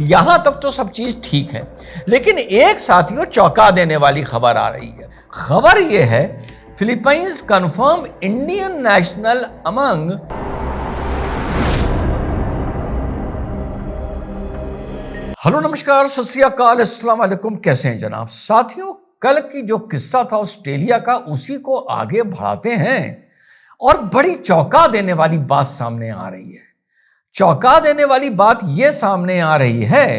यहां तक तो सब चीज ठीक है, लेकिन एक साथियों चौंका देने वाली खबर आ रही है। खबर यह है, Philippines confirm Indian national among hello नमस्कार सत श्री अकाल अस्सलाम वालेकुम। कैसे हैं जनाब? साथियों, कल की जो किस्सा था ऑस्ट्रेलिया का, उसी को आगे बढ़ाते हैं और बड़ी चौंका देने वाली बात सामने आ रही है। चौंका देने वाली बात यह सामने आ रही है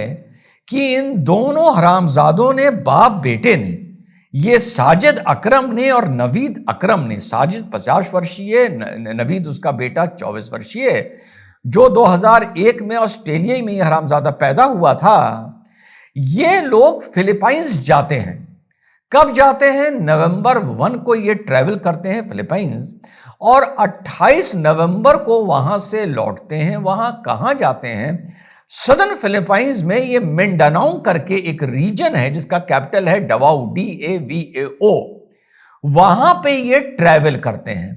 कि इन दोनों हरामजादों ने, बाप बेटे ने, ये साजिद अकरम ने और नवीद अकरम ने, साजिद 50 वर्षीय, नवीद उसका बेटा 24 वर्षीय, जो 2001 में ऑस्ट्रेलिया में ये हरामजादा पैदा हुआ था, ये लोग फिलीपींस जाते हैं। कब जाते हैं? नवंबर 1 को ये ट्रैवल करते हैं फिलीपींस और 28 नवंबर को वहां से लौटते हैं। वहां कहां जाते हैं? सदर्न फिलीपींस में ये मिंडानाओ करके एक रीजन है जिसका कैपिटल है डवाओ, DAVAO। वहां पे ये ट्रैवल करते हैं।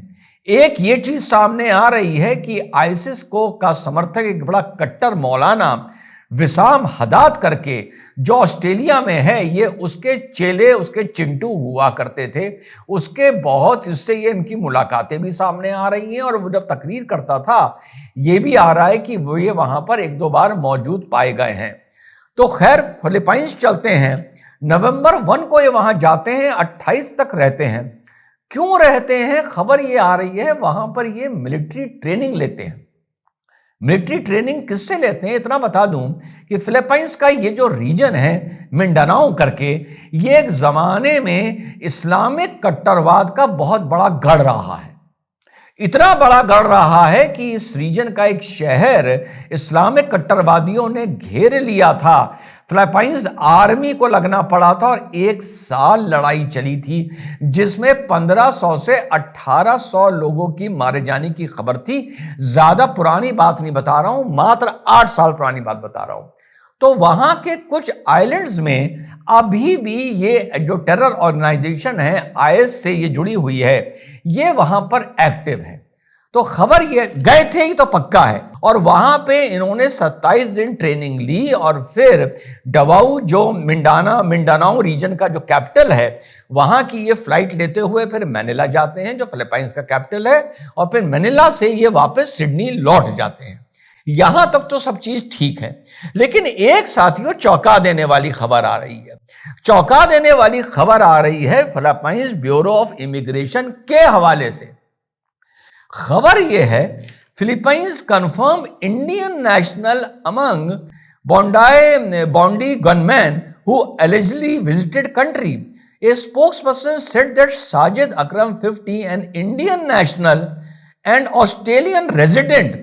एक ये चीज सामने आ रही है कि आईसिस को का समर्थक एक बड़ा कट्टर मौलाना विसाम हदाद करके, जो ऑस्ट्रेलिया में है, ये उसके चेले, उसके चिंटू हुआ करते थे। उसके बहुत इससे ये इनकी मुलाकातें भी सामने आ रही हैं और वो जब तकरीर करता था, ये भी आ रहा है कि वो ये वहां पर एक दो बार मौजूद पाए गए हैं। तो खैर, फिलीपींस चलते हैं। नवंबर 1 को ये वहां जाते हैं, 28 तक रहते हैं। क्यों रहते हैं? खबर ये आ रही है, वहां पर ये मिलिट्री ट्रेनिंग लेते हैं। मिलिट्री ट्रेनिंग किससे लेते हैं? इतना बता दूं कि फिलीपींस का ये जो रीजन है मिंडानाओ करके, ये एक जमाने में इस्लामिक कट्टरवाद का बहुत बड़ा गढ़ रहा है। इतना बड़ा गढ़ रहा है कि इस रीजन का एक शहर इस्लामिक कट्टरवादियों ने घेर लिया था। फिलीपींस आर्मी को लगना पड़ा था और 1 साल लड़ाई चली थी, जिसमें 1500 से 1800 लोगों की मारे जाने की खबर थी। ज्यादा पुरानी बात नहीं बता रहा हूं, मात्र 8 साल पुरानी बात बता रहा हूं। तो वहां के कुछ आइलैंड्स में अभी भी ये जो टेरर ऑर्गेनाइजेशन है, IS से ये जुड़ी हुई है, ये वहां पर एक्टिव है। तो खबर ये, गए थे ही तो पक्का है। और वहां पे इन्होंने 27 दिन ट्रेनिंग ली और फिर डवाऊ, जो मिंडानाओ रीजन का जो कैपिटल है, वहां की ये फ्लाइट लेते हुए फिर मैनिला जाते हैं, जो फिलीपींस का कैपिटल है, और फिर मैनिला से ये वापस सिडनी लौट जाते हैं। यहां तक तो सब चीज ठीक है, लेकिन एक साथियों चौंका देने वाली खबर आ रही है। चौंका देने वाली खबर आ रही है फिलीपींस ब्यूरो ऑफ इमिग्रेशन के हवाले से। खबर यह है, Philippines confirm Indian national among Bondi gunman who allegedly visited country. A spokesperson said that Sajid Akram, 50, an Indian national and Australian resident,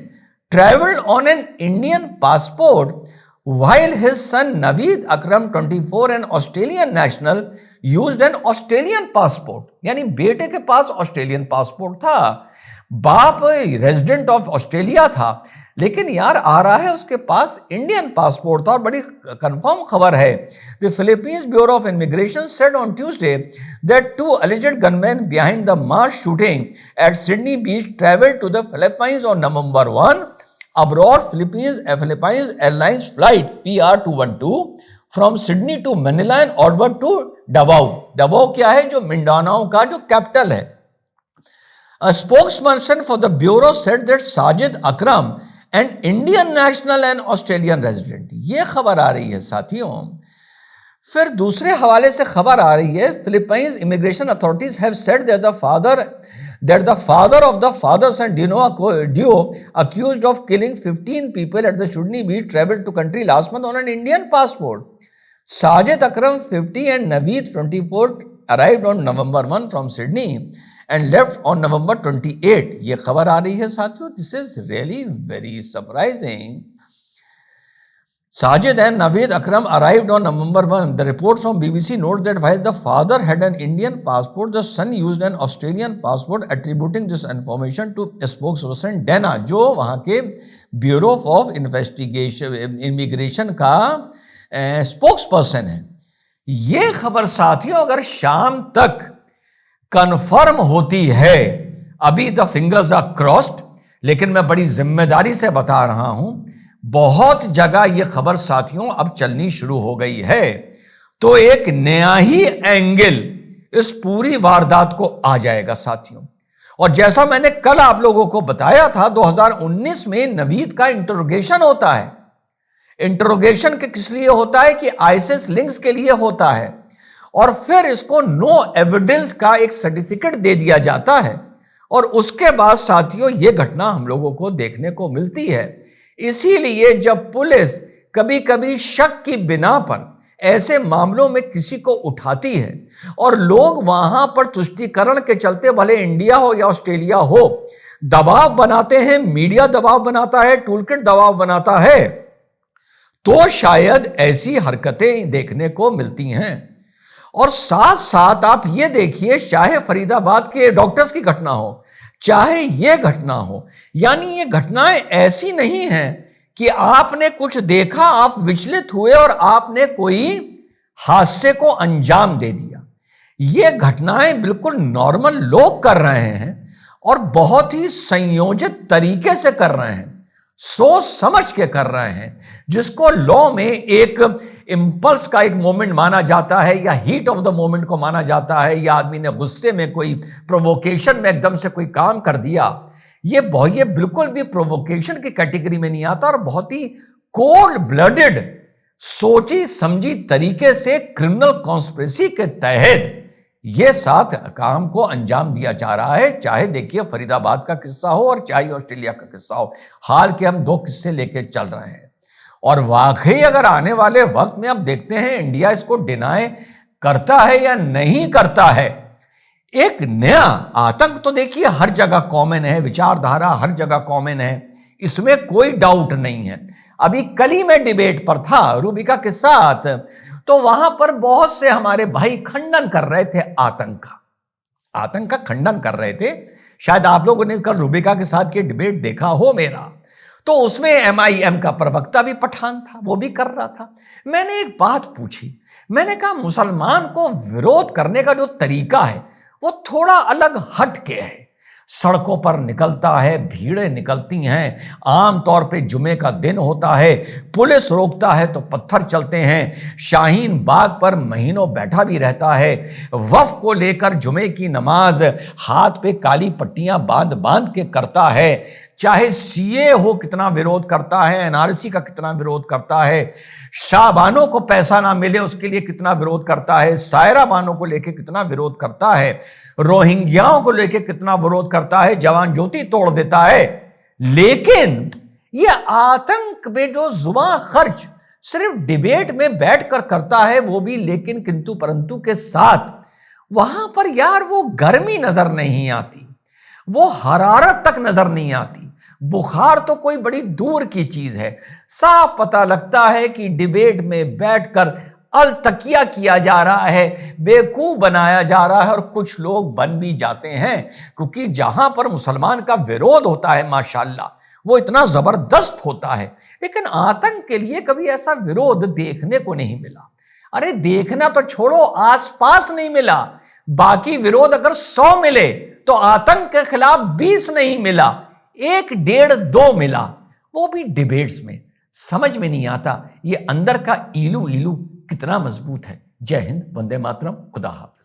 traveled on an Indian passport, while his son Naveed Akram, 24, an Australian national, used an Australian passport. यानी बेटे के पास Australian passport था, बाप resident of Australia था, लेकिन यार आ रहा है उसके पास इंडियन पासपोर्ट था। और बड़ी कंफर्म खबर है, the Philippines bureau of immigration said on Tuesday that 2 alleged gunmen behind the mass shooting at Sydney Beach traveled to the Philippines on November 1 aboard Philippines Airlines flight PR212 from Sydney to Manila and onward to Davao. Davao क्या है? जो Mindanao का जो capital है। A spokesperson for the bureau said that Sajid Akram, an Indian national and Australian resident. ये खबर आ रही है साथियों। फिर दूसरे हवाले से खबर आ रही है, Philippines immigration authorities have said that the father of the father's son duo accused of killing 15 people at the Sydney Beach traveled to country last month on an Indian passport. Sajid Akram, 50, and Naveed, 24, arrived on November 1 from Sydney and left on November 28. ये खबर आ रही है साथियों। This is really very surprising. Sajid and Naveed Akram arrived on November 1. The reports from BBC note that while the father had an Indian passport, the son used an Australian passport, attributing this information to a spokesperson Dana, जो वहाँ के bureau of immigration का spokesperson है। ये खबर साथियों अगर शाम तक कंफर्म होती है, अभी द फिंगर्स आर क्रॉस्ड, लेकिन मैं बड़ी जिम्मेदारी से बता रहा हूं, बहुत जगह यह खबर साथियों अब चलनी शुरू हो गई है, तो एक नया ही एंगल इस पूरी वारदात को आ जाएगा साथियों। और जैसा मैंने कल आप लोगों को बताया था, 2019 में नवीद का इंटरोगेशन होता है। इंटरोगेशन के किस लिए होता है कि आईसिस लिंक्स के लिए होता है, और फिर इसको नो एविडेंस का एक सर्टिफिकेट दे दिया जाता है, और उसके बाद साथियों यह घटना हम लोगों को देखने को मिलती है। इसीलिए जब पुलिस कभी कभी शक की बिना पर ऐसे मामलों में किसी को उठाती है और लोग वहां पर तुष्टीकरण के चलते, भले इंडिया हो या ऑस्ट्रेलिया हो, दबाव बनाते हैं, मीडिया दबाव बनाता है, टूलकिट दबाव बनाता है, तो शायद ऐसी हरकतें देखने को मिलती हैं। और साथ साथ आप ये देखिए, चाहे फरीदाबाद के डॉक्टर्स की घटना हो, चाहे यह घटना हो, यानी ये घटनाएं ऐसी नहीं हैं कि आपने कुछ देखा, आप विचलित हुए और आपने कोई हादसे को अंजाम दे दिया। ये घटनाएं बिल्कुल नॉर्मल लोग कर रहे हैं और बहुत ही संयोजित तरीके से कर रहे हैं, सोच समझ के कर रहे हैं, जिसको लॉ में एक इंपल्स का एक मोमेंट माना जाता है, या हीट ऑफ द मोमेंट को माना जाता है, या आदमी ने गुस्से में कोई प्रोवोकेशन में एकदम से कोई काम कर दिया। ये बिल्कुल भी प्रोवोकेशन की कैटेगरी में नहीं आता, और बहुत ही कोल्ड ब्लडेड, सोची समझी तरीके से क्रिमिनल कॉन्स्पिरेसी के तहत यह साथ काम को अंजाम दिया जा रहा है। चाहे देखिए फरीदाबाद का किस्सा हो और चाहे ऑस्ट्रेलिया का किस्सा हो, हाल के हम दो किस्से लेके चल रहे हैं। और वाकई अगर आने वाले वक्त में अब देखते हैं इंडिया इसको डिनाई करता है या नहीं करता है। एक नया आतंक तो देखिए हर जगह कॉमन है, विचारधारा हर जगह कॉमन है, इसमें कोई डाउट नहीं है। अभी कल ही में डिबेट पर था रूबिका के साथ, तो वहां पर बहुत से हमारे भाई खंडन कर रहे थे, आतंक का खंडन कर रहे थे। शायद आप लोगों ने कल रूबिका के साथ ये डिबेट देखा हो मेरा, तो उसमें MIM का प्रवक्ता भी पठान था, वो भी कर रहा था। मैंने एक बात पूछी, मैंने कहा मुसलमान को विरोध करने का जो तरीका है वो थोड़ा अलग हट के है। सड़कों पर निकलता है, भीड़ें निकलती हैं, आमतौर पे जुमे का दिन होता है, पुलिस रोकता है तो पत्थर चलते हैं, शाहीन बाग पर महीनों बैठा भी रहता है, वफ को लेकर जुमे की नमाज हाथ पे काली पट्टियां बांध बांध के करता है, चाहे CA हो कितना विरोध करता है, NRC का कितना विरोध करता है, शाहबानों को पैसा ना मिले उसके लिए कितना विरोध करता है, सायरा बानों को लेकर कितना विरोध करता है, रोहिंग्याओं को लेकर कितना विरोध करता है, जवान ज्योति तोड़ देता है। लेकिन ये आतंक में जो जुबान खर्च सिर्फ डिबेट में बैठकर करता है, वो भी लेकिन किंतु परंतु के साथ, वहां पर यार वो गर्मी नजर नहीं आती, वो हरारत तक नजर नहीं आती। बुखार तो कोई बड़ी दूर की चीज है। साफ पता लगता है कि डिबेट में बैठकर अलतकिया किया जा रहा है, बेवकूफ बनाया जा रहा है, और कुछ लोग बन भी जाते हैं, क्योंकि जहां पर मुसलमान का विरोध होता है माशाल्लाह वो इतना जबरदस्त होता है, लेकिन आतंक के लिए कभी ऐसा विरोध देखने को नहीं मिला। अरे देखना तो छोड़ो, आसपास नहीं मिला। बाकी विरोध अगर 100 मिले तो आतंक के खिलाफ 20 नहीं मिला, 1, 1.5, 2 मिला, वो भी डिबेट्स में। समझ में नहीं आता ये अंदर का इलू कितना मजबूत है। जय हिंद, वंदे मातरम, खुदा हाफिज।